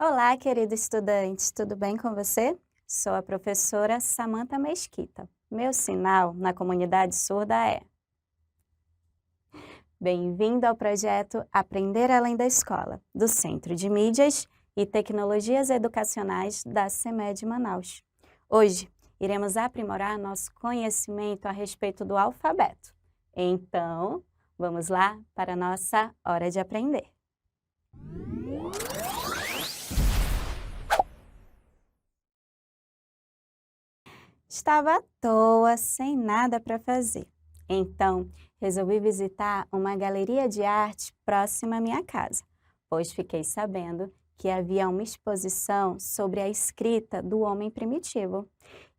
Olá, querido estudante, tudo bem com você? Sou a professora Samantha Mesquita. Meu sinal na comunidade surda é: bem-vindo ao projeto Aprender Além da Escola, do Centro de Mídias e Tecnologias Educacionais da CEMED Manaus. Hoje, iremos aprimorar nosso conhecimento a respeito do alfabeto. Então, vamos lá para a nossa hora de aprender. Estava à toa, sem nada para fazer. Então, resolvi visitar uma galeria de arte próxima à minha casa, pois fiquei sabendo que havia uma exposição sobre a escrita do homem primitivo.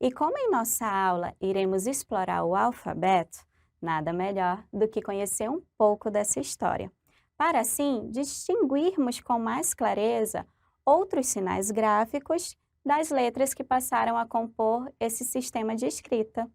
E como em nossa aula iremos explorar o alfabeto, nada melhor do que conhecer um pouco dessa história, para assim distinguirmos com mais clareza outros sinais gráficos das letras que passaram a compor esse sistema de escrita.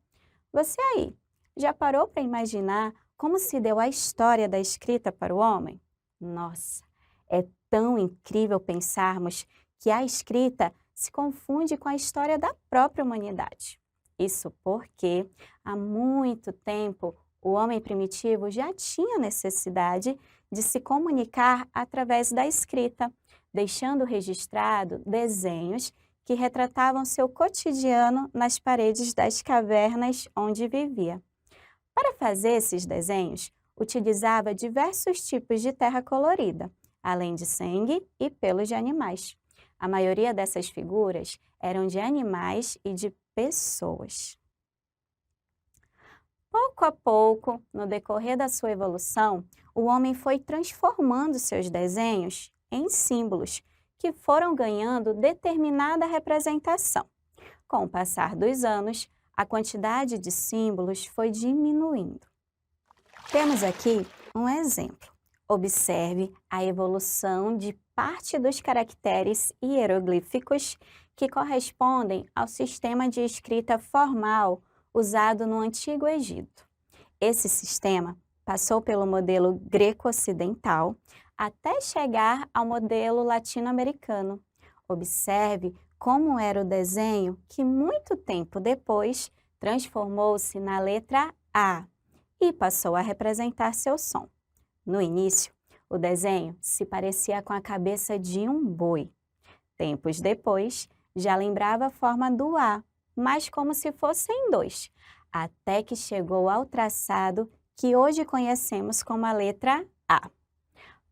Você aí, já parou para imaginar como se deu a história da escrita para o homem? Nossa, é tão incrível pensarmos que a escrita se confunde com a história da própria humanidade. Isso porque, há muito tempo, o homem primitivo já tinha necessidade de se comunicar através da escrita, deixando registrado desenhos que retratavam seu cotidiano nas paredes das cavernas onde vivia. Para fazer esses desenhos, utilizava diversos tipos de terra colorida, além de sangue e pelos de animais. A maioria dessas figuras eram de animais e de pessoas. Pouco a pouco, no decorrer da sua evolução, o homem foi transformando seus desenhos em símbolos, que foram ganhando determinada representação. Com o passar dos anos, a quantidade de símbolos foi diminuindo. Temos aqui um exemplo. Observe a evolução de parte dos caracteres hieroglíficos que correspondem ao sistema de escrita formal usado no Antigo Egito. Esse sistema passou pelo modelo greco-ocidental até chegar ao modelo latino-americano. Observe como era o desenho que muito tempo depois transformou-se na letra A e passou a representar seu som. No início, o desenho se parecia com a cabeça de um boi. Tempos depois, já lembrava a forma do A, mas como se fossem dois, até que chegou ao traçado que hoje conhecemos como a letra A.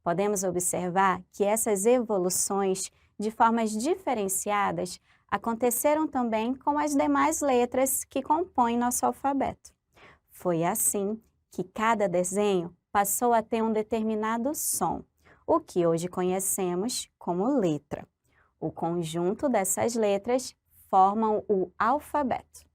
Podemos observar que essas evoluções, de formas diferenciadas, aconteceram também com as demais letras que compõem nosso alfabeto. Foi assim que cada desenho passou a ter um determinado som, o que hoje conhecemos como letra. O conjunto dessas letras formam o alfabeto.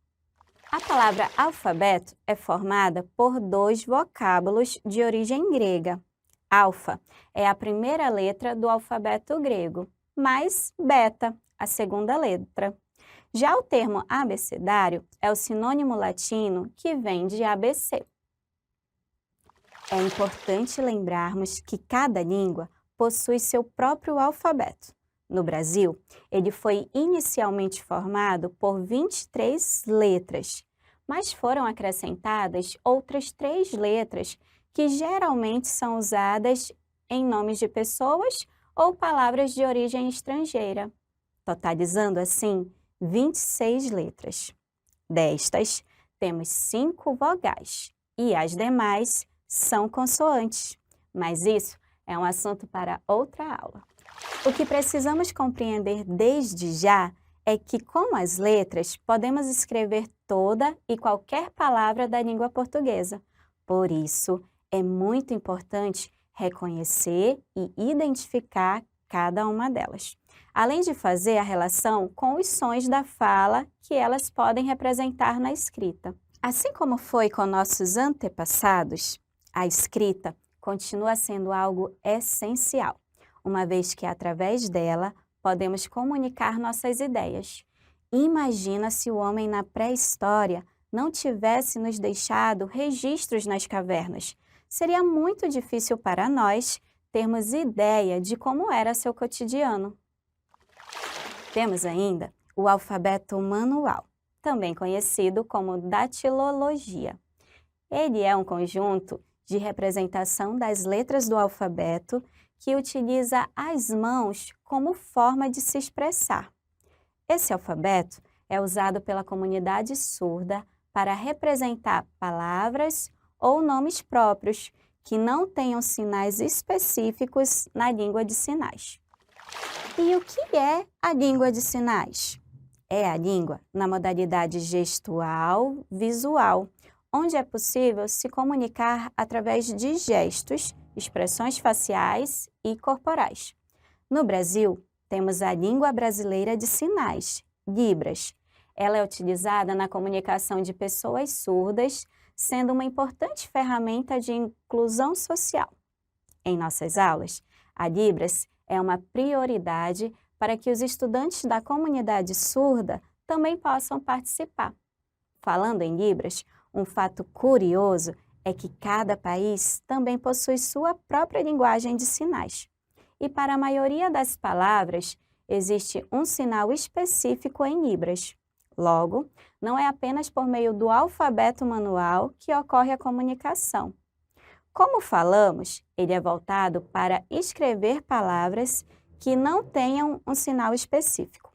A palavra alfabeto é formada por dois vocábulos de origem grega. Alfa é a primeira letra do alfabeto grego, mais beta, a segunda letra. Já o termo abecedário é o sinônimo latino que vem de ABC. É importante lembrarmos que cada língua possui seu próprio alfabeto. No Brasil, ele foi inicialmente formado por 23 letras, mas foram acrescentadas outras 3 letras que geralmente são usadas em nomes de pessoas ou palavras de origem estrangeira, totalizando assim 26 letras. Destas, temos 5 vogais e as demais são consoantes, mas isso é um assunto para outra aula. O que precisamos compreender desde já é que, com as letras, podemos escrever toda e qualquer palavra da língua portuguesa. Por isso, é muito importante reconhecer e identificar cada uma delas, além de fazer a relação com os sons da fala que elas podem representar na escrita. Assim como foi com nossos antepassados, a escrita continua sendo algo essencial, uma vez que através dela podemos comunicar nossas ideias. Imagina se o homem na pré-história não tivesse nos deixado registros nas cavernas. Seria muito difícil para nós termos ideia de como era seu cotidiano. Temos ainda o alfabeto manual, também conhecido como datilologia. Ele é um conjunto de representação das letras do alfabeto que utiliza as mãos como forma de se expressar. Esse alfabeto é usado pela comunidade surda para representar palavras ou nomes próprios que não tenham sinais específicos na língua de sinais. E o que é a língua de sinais? É a língua na modalidade gestual visual, onde é possível se comunicar através de gestos, expressões faciais e corporais. No Brasil, temos a Língua Brasileira de Sinais, Libras. Ela é utilizada na comunicação de pessoas surdas, sendo uma importante ferramenta de inclusão social. Em nossas aulas, a Libras é uma prioridade para que os estudantes da comunidade surda também possam participar. Falando em Libras, um fato curioso é que cada país também possui sua própria linguagem de sinais. E para a maioria das palavras, existe um sinal específico em Libras. Logo, não é apenas por meio do alfabeto manual que ocorre a comunicação. Como falamos, ele é voltado para escrever palavras que não tenham um sinal específico.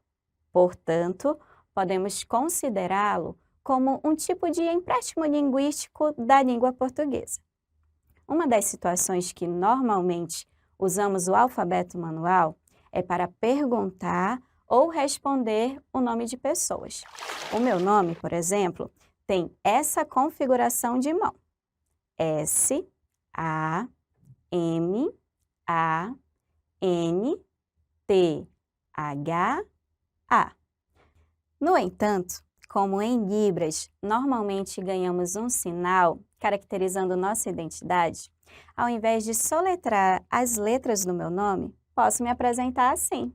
Portanto, podemos considerá-lo como um tipo de empréstimo linguístico da língua portuguesa. Uma das situações que normalmente usamos o alfabeto manual é para perguntar ou responder o nome de pessoas. O meu nome, por exemplo, tem essa configuração de mão: S, A, M, A, N, T, H, A. No entanto, como em Libras normalmente ganhamos um sinal caracterizando nossa identidade, ao invés de soletrar as letras do meu nome, posso me apresentar assim.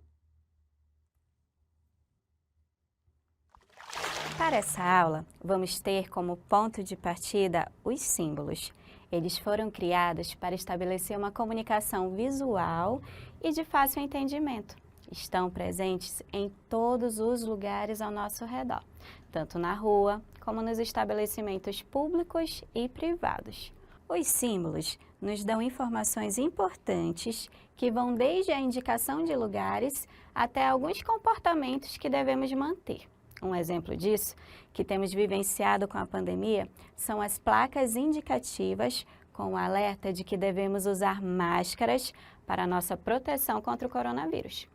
Para essa aula, vamos ter como ponto de partida os símbolos. Eles foram criados para estabelecer uma comunicação visual e de fácil entendimento. Estão presentes em todos os lugares ao nosso redor, tanto na rua como nos estabelecimentos públicos e privados. Os símbolos nos dão informações importantes que vão desde a indicação de lugares até alguns comportamentos que devemos manter. Um exemplo disso, que temos vivenciado com a pandemia, são as placas indicativas com o alerta de que devemos usar máscaras para nossa proteção contra o coronavírus.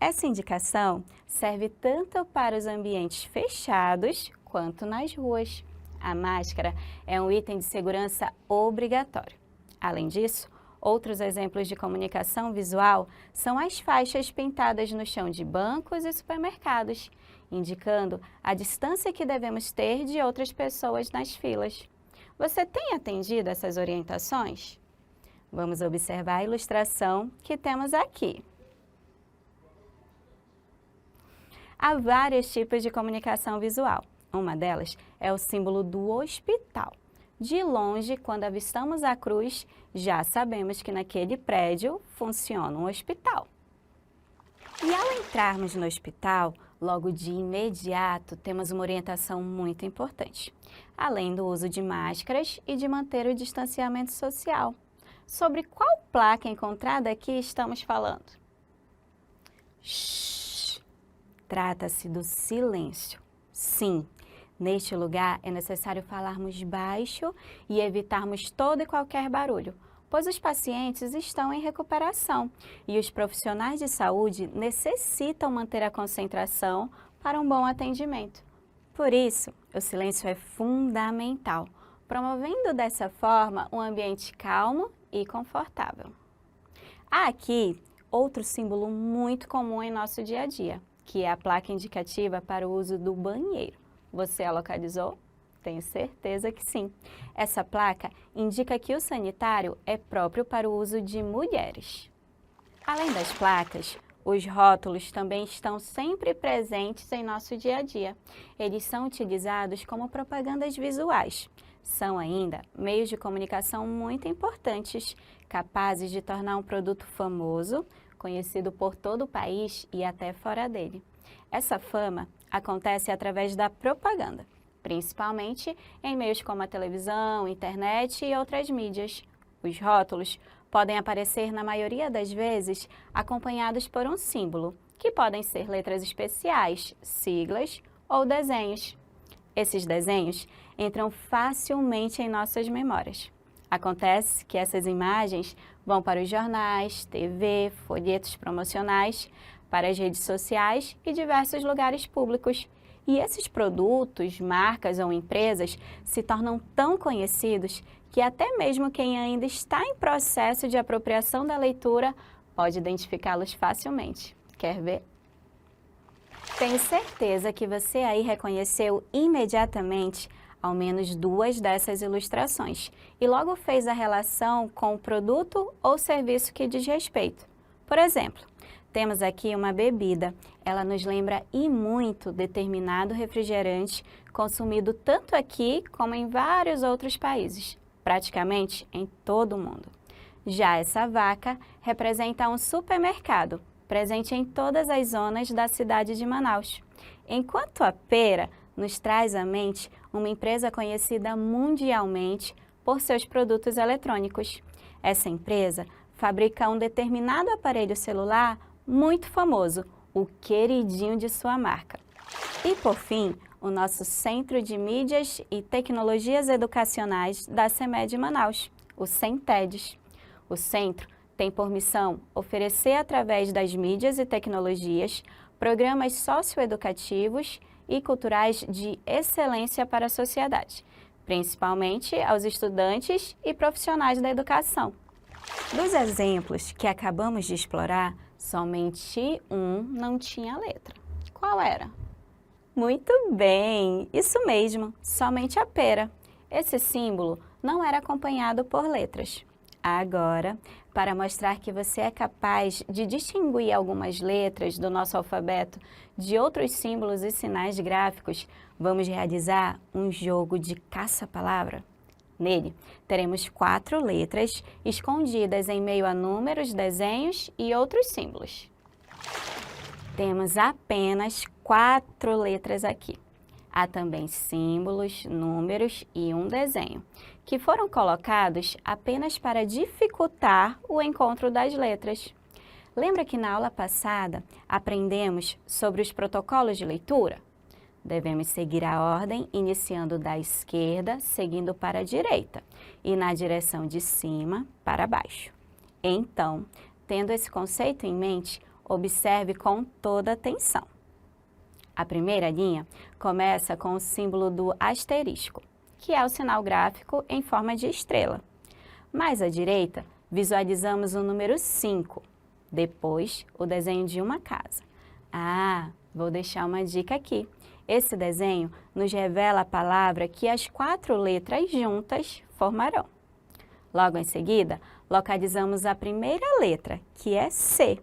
Essa indicação serve tanto para os ambientes fechados quanto nas ruas. A máscara é um item de segurança obrigatório. Além disso, outros exemplos de comunicação visual são as faixas pintadas no chão de bancos e supermercados, indicando a distância que devemos ter de outras pessoas nas filas. Você tem atendido essas orientações? Vamos observar a ilustração que temos aqui. Há vários tipos de comunicação visual. Uma delas é o símbolo do hospital. De longe, quando avistamos a cruz, já sabemos que naquele prédio funciona um hospital. E ao entrarmos no hospital, logo de imediato temos uma orientação muito importante, além do uso de máscaras e de manter o distanciamento social. Sobre qual placa encontrada aqui estamos falando? Shhh! Trata-se do silêncio. Sim, neste lugar é necessário falarmos baixo e evitarmos todo e qualquer barulho, pois os pacientes estão em recuperação e os profissionais de saúde necessitam manter a concentração para um bom atendimento. Por isso, o silêncio é fundamental, promovendo dessa forma um ambiente calmo e confortável. Há aqui outro símbolo muito comum em nosso dia a dia, que é a placa indicativa para o uso do banheiro. Você a localizou? Tenho certeza que sim. Essa placa indica que o sanitário é próprio para o uso de mulheres. Além das placas, os rótulos também estão sempre presentes em nosso dia a dia. Eles são utilizados como propagandas visuais. São ainda meios de comunicação muito importantes, capazes de tornar um produto famoso, conhecido por todo o país e até fora dele. Essa fama acontece através da propaganda, principalmente em meios como a televisão, internet e outras mídias. Os rótulos podem aparecer, na maioria das vezes, acompanhados por um símbolo, que podem ser letras especiais, siglas ou desenhos. Esses desenhos entram facilmente em nossas memórias. Acontece que essas imagens vão para os jornais, TV, folhetos promocionais, para as redes sociais e diversos lugares públicos. E esses produtos, marcas ou empresas se tornam tão conhecidos que até mesmo quem ainda está em processo de apropriação da leitura pode identificá-los facilmente. Quer ver? Tenho certeza que você aí reconheceu imediatamente ao menos duas dessas ilustrações e logo fez a relação com o produto ou serviço que diz respeito. Por exemplo, temos aqui uma bebida. Ela nos lembra e muito determinado refrigerante consumido tanto aqui como em vários outros países, praticamente em todo o mundo. Já essa vaca representa um supermercado, presente em todas as zonas da cidade de Manaus. Enquanto a pera nos traz à mente uma empresa conhecida mundialmente por seus produtos eletrônicos. Essa empresa fabrica um determinado aparelho celular muito famoso, o queridinho de sua marca. E por fim, o nosso Centro de Mídias e Tecnologias Educacionais da CEMED Manaus, o CENTEDES. O centro tem por missão oferecer, através das mídias e tecnologias, programas socioeducativos e culturais de excelência para a sociedade, principalmente aos estudantes e profissionais da educação. Dos exemplos que acabamos de explorar, somente um não tinha letra. Qual era? Muito bem, isso mesmo, somente a pera. Esse símbolo não era acompanhado por letras. Agora, para mostrar que você é capaz de distinguir algumas letras do nosso alfabeto de outros símbolos e sinais gráficos, vamos realizar um jogo de caça-palavra. Nele, teremos 4 letras escondidas em meio a números, desenhos e outros símbolos. Temos apenas 4 letras aqui. Há também símbolos, números e um desenho, que foram colocados apenas para dificultar o encontro das letras. Lembra que na aula passada aprendemos sobre os protocolos de leitura? Devemos seguir a ordem iniciando da esquerda, seguindo para a direita e na direção de cima para baixo. Então, tendo esse conceito em mente, observe com toda atenção. A primeira linha começa com o símbolo do asterisco, que é o sinal gráfico em forma de estrela. Mais à direita, visualizamos o número 5, depois o desenho de uma casa. Vou deixar uma dica aqui. Esse desenho nos revela a palavra que as 4 letras juntas formarão. Logo em seguida, localizamos a primeira letra, que é C.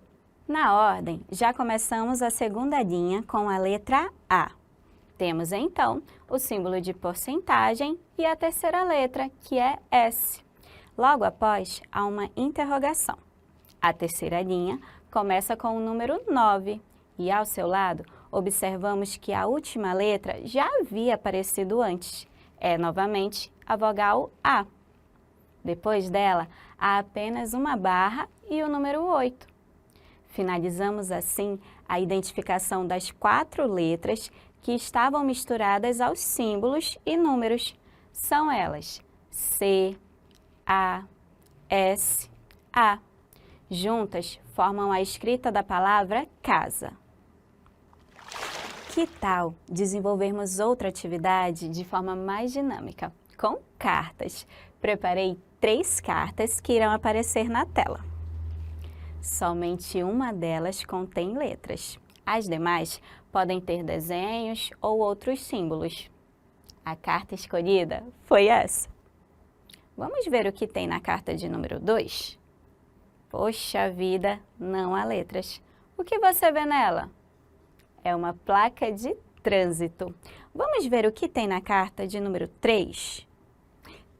Na ordem, já começamos a segunda linha com a letra A. Temos então o símbolo de porcentagem e a terceira letra, que é S. Logo após, há uma interrogação. A terceira linha começa com o número 9 e ao seu lado observamos que a última letra já havia aparecido antes. É novamente a vogal A. Depois dela, há apenas uma barra e o número 8. Finalizamos assim a identificação das 4 letras que estavam misturadas aos símbolos e números. São elas C, A, S, A. Juntas formam a escrita da palavra casa. Que tal desenvolvermos outra atividade de forma mais dinâmica, com cartas? Preparei 3 cartas que irão aparecer na tela. Somente uma delas contém letras. As demais podem ter desenhos ou outros símbolos. A carta escolhida foi essa. Vamos ver o que tem na carta de número 2? Poxa vida, não há letras. O que você vê nela? É uma placa de trânsito. Vamos ver o que tem na carta de número 3?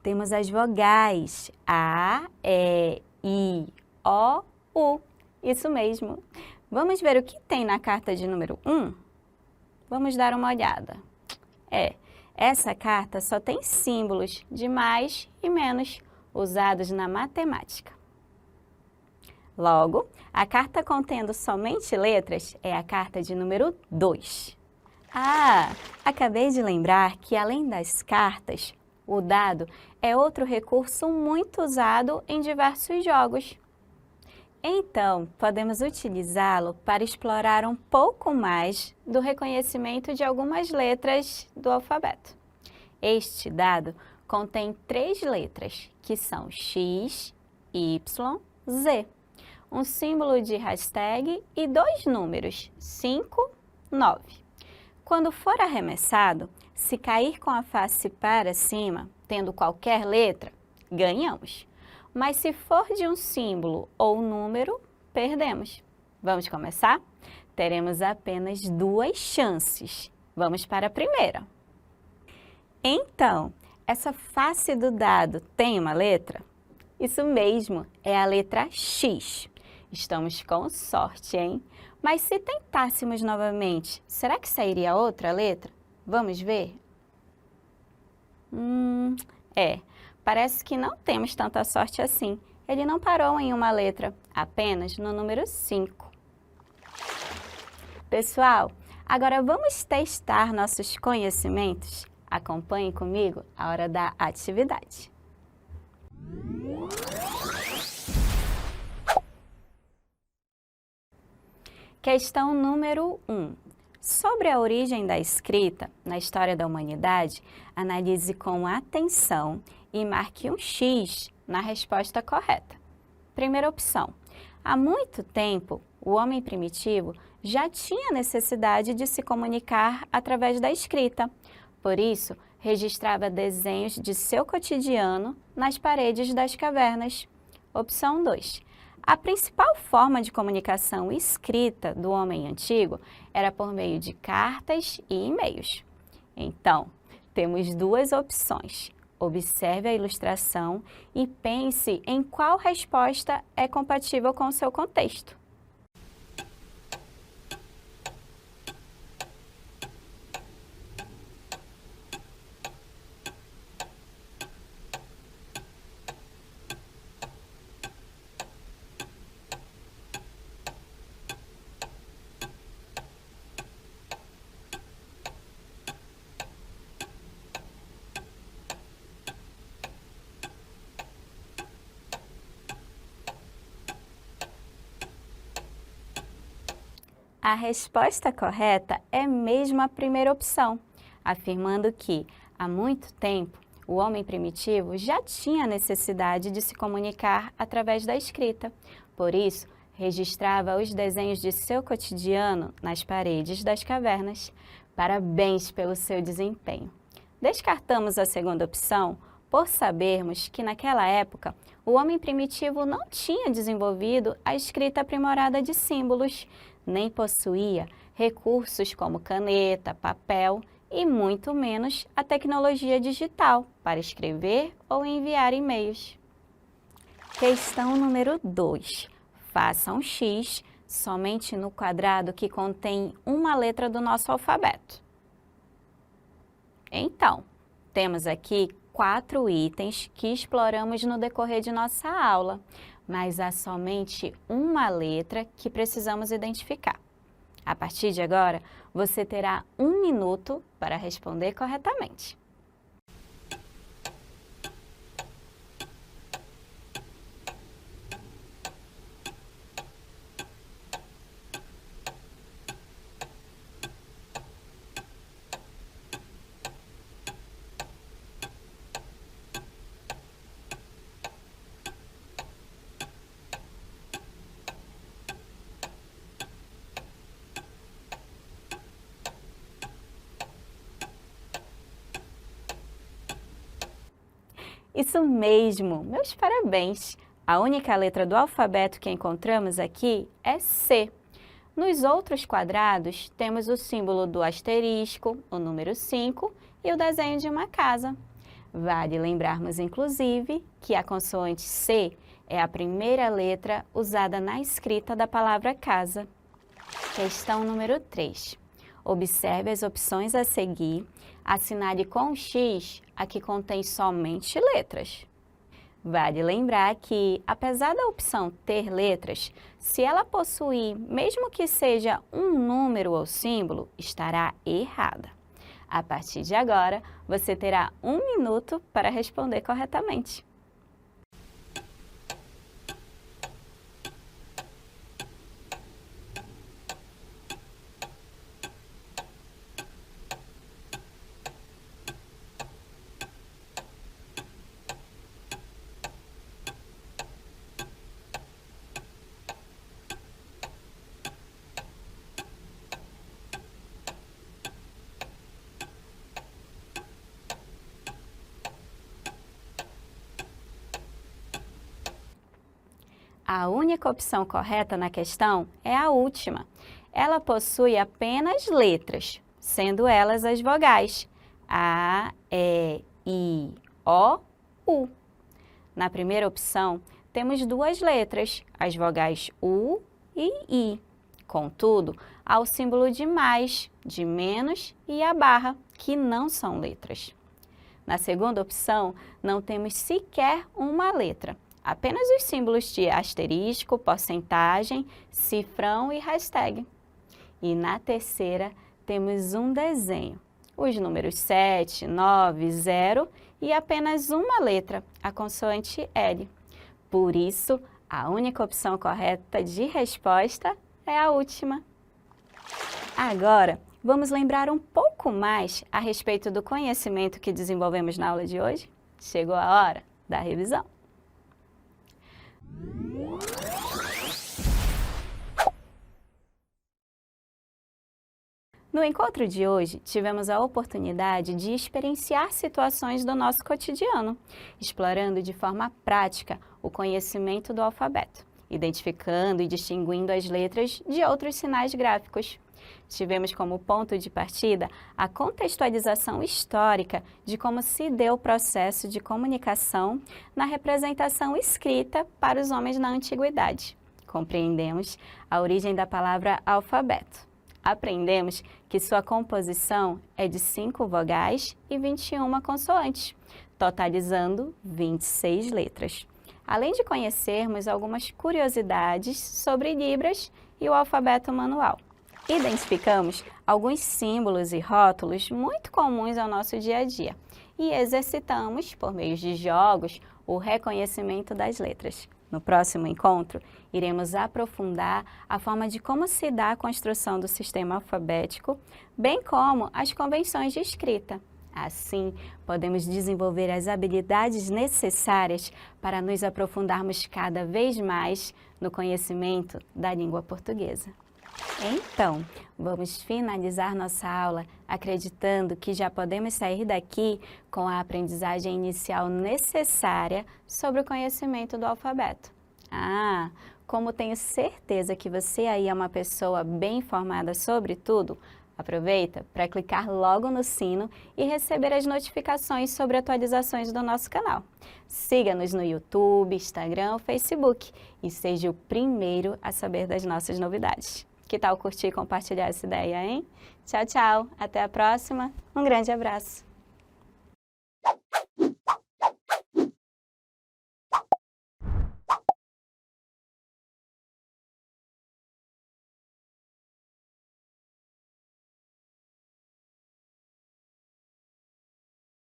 Temos as vogais A, E, I, O, U. Isso mesmo. Vamos ver o que tem na carta de número 1? Vamos dar uma olhada. Essa carta só tem símbolos de mais e menos usados na matemática. Logo, a carta contendo somente letras é a carta de número 2. Acabei de lembrar que além das cartas, o dado é outro recurso muito usado em diversos jogos. Então, podemos utilizá-lo para explorar um pouco mais do reconhecimento de algumas letras do alfabeto. Este dado contém 3 letras, que são X, Y, Z, um símbolo de hashtag e 2 números, 5, 9. Quando for arremessado, se cair com a face para cima, tendo qualquer letra, ganhamos. Mas se for de um símbolo ou número, perdemos. Vamos começar? Teremos apenas 2 chances. Vamos para a primeira. Então, essa face do dado tem uma letra? Isso mesmo, é a letra X. Estamos com sorte, hein? Mas se tentássemos novamente, será que sairia outra letra? Vamos ver? Parece que não temos tanta sorte assim. Ele não parou em uma letra, apenas no número 5. Pessoal, agora vamos testar nossos conhecimentos? Acompanhe comigo a hora da atividade. Questão número 1. Sobre a origem da escrita na história da humanidade, analise com atenção e marque um X na resposta correta. Primeira opção. Há muito tempo, o homem primitivo já tinha necessidade de se comunicar através da escrita. Por isso, registrava desenhos de seu cotidiano nas paredes das cavernas. Opção 2. A principal forma de comunicação escrita do homem antigo era por meio de cartas e e-mails. Então, temos 2 opções. Observe a ilustração e pense em qual resposta é compatível com o seu contexto. A resposta correta é mesmo a primeira opção, afirmando que, há muito tempo, o homem primitivo já tinha necessidade de se comunicar através da escrita. Por isso, registrava os desenhos de seu cotidiano nas paredes das cavernas. Parabéns pelo seu desempenho. Descartamos a segunda opção por sabermos que, naquela época, o homem primitivo não tinha desenvolvido a escrita aprimorada de símbolos, nem possuía recursos como caneta, papel e muito menos a tecnologia digital para escrever ou enviar e-mails. Questão número 2. Faça um X somente no quadrado que contém uma letra do nosso alfabeto. Então, temos aqui 4 itens que exploramos no decorrer de nossa aula, mas há somente uma letra que precisamos identificar. A partir de agora, você terá 1 minuto para responder corretamente. Isso mesmo, meus parabéns! A única letra do alfabeto que encontramos aqui é C. Nos outros quadrados, temos o símbolo do asterisco, o número 5 e o desenho de uma casa. Vale lembrarmos, inclusive, que a consoante C é a primeira letra usada na escrita da palavra casa. Questão número 3. Observe as opções a seguir, assinale com X a que contém somente letras. Vale lembrar que, apesar da opção ter letras, se ela possuir, mesmo que seja um número ou símbolo, estará errada. A partir de agora, você terá 1 minuto para responder corretamente. A única opção correta na questão é a última. Ela possui apenas letras, sendo elas as vogais A, E, I, O, U. Na primeira opção, temos 2 letras, as vogais U e I. Contudo, há o símbolo de mais, de menos e a barra, que não são letras. Na segunda opção, não temos sequer uma letra. Apenas os símbolos de asterisco, porcentagem, cifrão e hashtag. E na terceira, temos um desenho. Os números 7, 9, 0 e apenas uma letra, a consoante L. Por isso, a única opção correta de resposta é a última. Agora, vamos lembrar um pouco mais a respeito do conhecimento que desenvolvemos na aula de hoje? Chegou a hora da revisão. No encontro de hoje, tivemos a oportunidade de experienciar situações do nosso cotidiano, explorando de forma prática o conhecimento do alfabeto, identificando e distinguindo as letras de outros sinais gráficos. Tivemos como ponto de partida a contextualização histórica de como se deu o processo de comunicação na representação escrita para os homens na antiguidade. Compreendemos a origem da palavra alfabeto. Aprendemos que sua composição é de 5 vogais e 21 consoantes, totalizando 26 letras. Além de conhecermos algumas curiosidades sobre Libras e o alfabeto manual. Identificamos alguns símbolos e rótulos muito comuns ao nosso dia a dia e exercitamos, por meio de jogos, o reconhecimento das letras. No próximo encontro, iremos aprofundar a forma de como se dá a construção do sistema alfabético, bem como as convenções de escrita. Assim, podemos desenvolver as habilidades necessárias para nos aprofundarmos cada vez mais no conhecimento da língua portuguesa. Então, vamos finalizar nossa aula acreditando que já podemos sair daqui com a aprendizagem inicial necessária sobre o conhecimento do alfabeto. Como tenho certeza que você aí é uma pessoa bem informada sobre tudo, aproveita para clicar logo no sino e receber as notificações sobre atualizações do nosso canal. Siga-nos no YouTube, Instagram, Facebook e seja o primeiro a saber das nossas novidades. Que tal curtir e compartilhar essa ideia, hein? Tchau, tchau. Até a próxima. Um grande abraço.